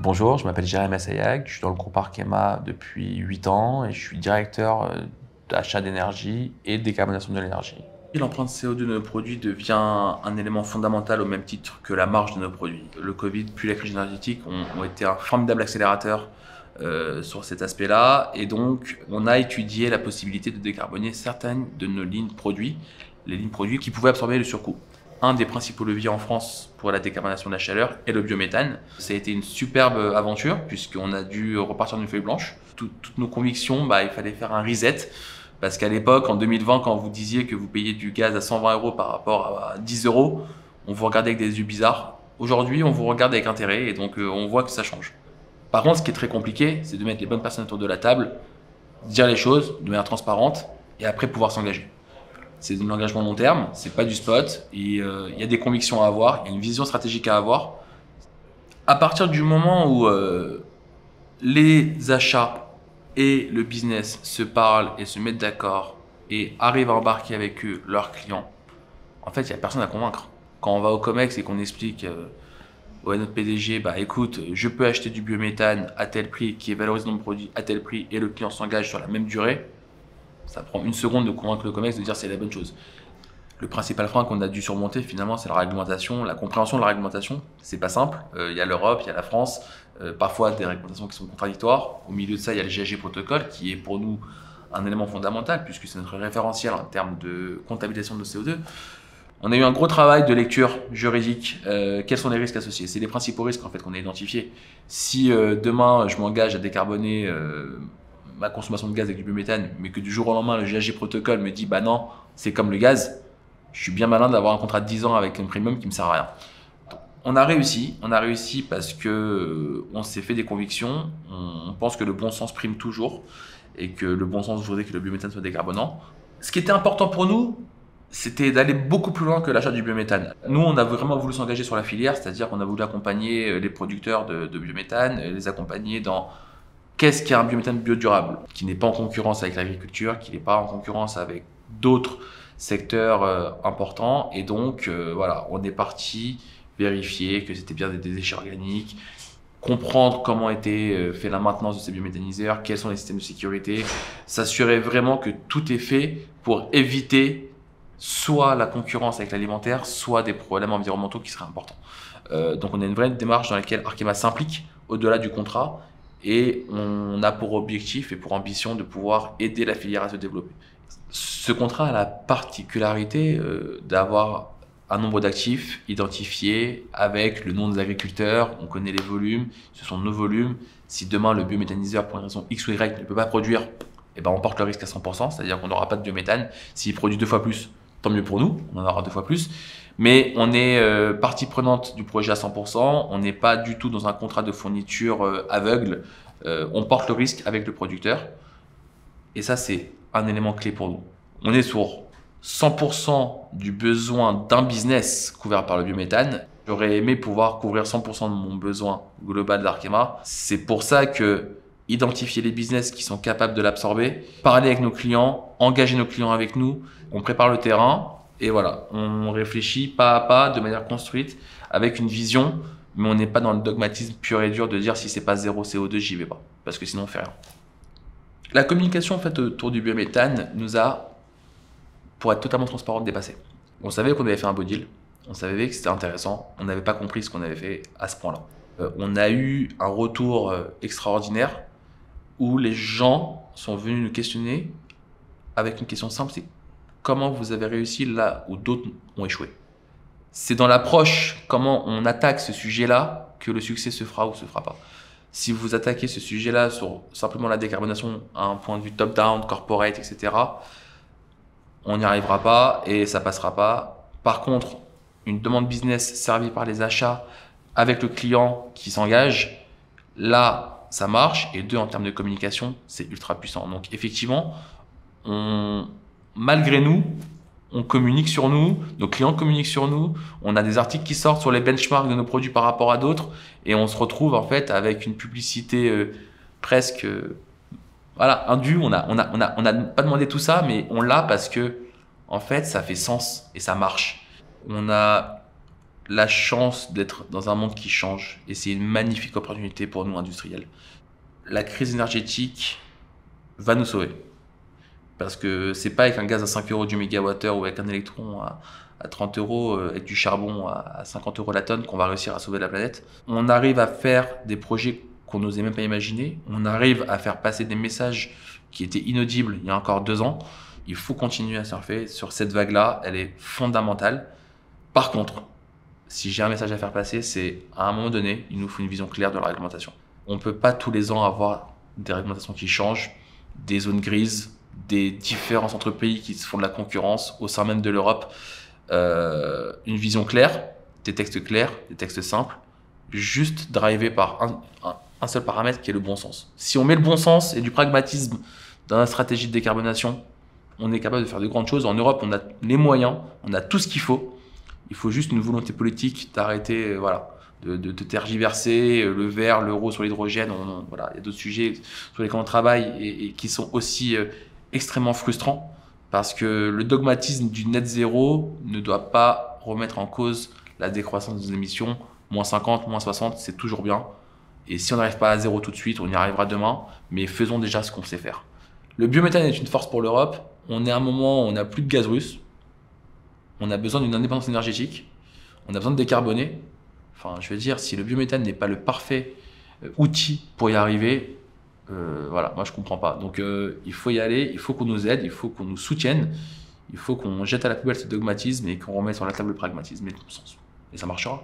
Bonjour, je m'appelle Jérémy Assayag, je suis dans le groupe Arkema depuis 8 ans et je suis directeur d'achat d'énergie et de décarbonation de l'énergie. L'empreinte CO2 de nos produits devient un élément fondamental au même titre que la marge de nos produits. Le Covid puis la crise énergétique ont été un formidable accélérateur sur cet aspect-là, et donc on a étudié la possibilité de décarboner certaines de nos lignes produits, les lignes produits qui pouvaient absorber le surcoût. Un des principaux leviers en France pour la décarbonation de la chaleur est le biométhane. Ça a été une superbe aventure puisqu'on a dû repartir d'une feuille blanche. Toutes nos convictions, il fallait faire un reset. Parce qu'à l'époque, en 2020, quand vous disiez que vous payiez du gaz à 120 euros par rapport à 10 euros, on vous regardait avec des yeux bizarres. Aujourd'hui, on vous regarde avec intérêt et donc on voit que ça change. Par contre, ce qui est très compliqué, c'est de mettre les bonnes personnes autour de la table, dire les choses de manière transparente et après pouvoir s'engager. C'est de l'engagement long terme, c'est pas du spot, et il y a des convictions à avoir, il y a une vision stratégique à avoir. À partir du moment où les achats et le business se parlent et se mettent d'accord et arrivent à embarquer avec eux leurs clients, en fait, il n'y a personne à convaincre. Quand on va au COMEX et qu'on explique à notre PDG, écoute, je peux acheter du biométhane à tel prix, qui est valorisé dans le produit à tel prix, et le client s'engage sur la même durée, ça prend une seconde de convaincre le COMEX de dire c'est la bonne chose. Le principal frein qu'on a dû surmonter finalement, c'est la réglementation, la compréhension de la réglementation. C'est pas simple. Il y a l'Europe, il y a la France, parfois des réglementations qui sont contradictoires. Au milieu de ça, il y a le GHG protocole qui est pour nous un élément fondamental puisque c'est notre référentiel en termes de comptabilisation de CO2. On a eu un gros travail de lecture juridique. Quels sont les risques associés? C'est les principaux risques en fait qu'on a identifiés. Si demain je m'engage à décarboner ma consommation de gaz avec du biométhane, mais que du jour au lendemain, le GHG protocole me dit non, c'est comme le gaz, je suis bien malin d'avoir un contrat de 10 ans avec un premium qui me sert à rien. On a réussi parce que on s'est fait des convictions, on pense que le bon sens prime toujours et que le bon sens voudrait que le biométhane soit décarbonant. Ce qui était important pour nous, c'était d'aller beaucoup plus loin que l'achat du biométhane. Nous, on a vraiment voulu s'engager sur la filière, c'est-à-dire qu'on a voulu accompagner les producteurs de biométhane, les accompagner dans qu'est-ce qu'un biométhane biodurable, qui n'est pas en concurrence avec l'agriculture, qui n'est pas en concurrence avec d'autres secteurs importants. Et donc, voilà, on est parti vérifier que c'était bien des déchets organiques, comprendre comment était fait la maintenance de ces biométhaniseurs, quels sont les systèmes de sécurité, s'assurer vraiment que tout est fait pour éviter soit la concurrence avec l'alimentaire, soit des problèmes environnementaux qui seraient importants. Donc, on a une vraie démarche dans laquelle Arkema s'implique au-delà du contrat. Et on a pour objectif et pour ambition de pouvoir aider la filière à se développer. Ce contrat a la particularité d'avoir un nombre d'actifs identifiés avec le nom des agriculteurs, on connaît les volumes, ce sont nos volumes. Si demain le biométhaniseur, pour une raison X ou Y, ne peut pas produire, on porte le risque à 100%, c'est-à-dire qu'on n'aura pas de biométhane. S'il produit 2 fois plus, tant mieux pour nous, on en aura 2 fois plus. Mais on est partie prenante du projet à 100%, on n'est pas du tout dans un contrat de fourniture aveugle, on porte le risque avec le producteur. Et ça, c'est un élément clé pour nous. On est sur 100% du besoin d'un business couvert par le biométhane. J'aurais aimé pouvoir couvrir 100% de mon besoin global d'Arkema. C'est pour ça que identifier les business qui sont capables de l'absorber, parler avec nos clients, engager nos clients avec nous, on prépare le terrain. Et voilà, on réfléchit pas à pas, de manière construite, avec une vision, mais on n'est pas dans le dogmatisme pur et dur de dire si c'est pas zéro CO2, j'y vais pas, parce que sinon on fait rien. La communication en fait autour du biométhane nous a, pour être totalement transparent, dépassé. On savait qu'on avait fait un beau deal, on savait que c'était intéressant, on n'avait pas compris ce qu'on avait fait à ce point-là. On a eu un retour extraordinaire où les gens sont venus nous questionner avec une question simple, c'est comment vous avez réussi là où d'autres ont échoué. C'est dans l'approche, comment on attaque ce sujet-là, que le succès se fera ou se fera pas. Si vous attaquez ce sujet-là sur simplement la décarbonation à un point de vue top-down, corporate, etc., on n'y arrivera pas et ça passera pas. Par contre, une demande business servie par les achats avec le client qui s'engage, là, ça marche. Et 2, en termes de communication, c'est ultra puissant. Donc effectivement, malgré nous, on communique sur nous, nos clients communiquent sur nous, on a des articles qui sortent sur les benchmarks de nos produits par rapport à d'autres, et on se retrouve en fait avec une publicité presque indue. On n'a pas demandé tout ça, mais on l'a parce que en fait ça fait sens et ça marche. On a la chance d'être dans un monde qui change et c'est une magnifique opportunité pour nous industriels. La crise énergétique va nous sauver. Parce que c'est pas avec un gaz à 5 euros du mégawattheure ou avec un électron à 30 euros, avec du charbon à 50 euros la tonne qu'on va réussir à sauver la planète. On arrive à faire des projets qu'on n'osait même pas imaginer. On arrive à faire passer des messages qui étaient inaudibles il y a encore 2 ans. Il faut continuer à surfer sur cette vague-là. Elle est fondamentale. Par contre, si j'ai un message à faire passer, c'est à un moment donné, il nous faut une vision claire de la réglementation. On ne peut pas tous les ans avoir des réglementations qui changent, des zones grises, des différences entre pays qui se font de la concurrence au sein même de l'Europe. Une vision claire, des textes simples, juste drivés par un seul paramètre qui est le bon sens. Si on met le bon sens et du pragmatisme dans la stratégie de décarbonation, on est capable de faire de grandes choses. En Europe, on a les moyens, on a tout ce qu'il faut. Il faut juste une volonté politique d'arrêter de tergiverser le vert, l'euro sur l'hydrogène. Voilà, il y a d'autres sujets sur lesquels on travaille et qui sont aussi extrêmement frustrants parce que le dogmatisme du net zéro ne doit pas remettre en cause la décroissance des émissions. Moins 50, moins 60, c'est toujours bien. Et si on n'arrive pas à zéro tout de suite, on y arrivera demain, mais faisons déjà ce qu'on sait faire. Le biométhane est une force pour l'Europe. On est à un moment où on n'a plus de gaz russe. On a besoin d'une indépendance énergétique. On a besoin de décarboner. Enfin, je veux dire, si le biométhane n'est pas le parfait outil pour y arriver, voilà, moi je comprends pas. Donc il faut y aller, il faut qu'on nous aide, il faut qu'on nous soutienne, il faut qu'on jette à la poubelle ce dogmatisme et qu'on remette sur la table le pragmatisme et le bon sens. Et ça marchera.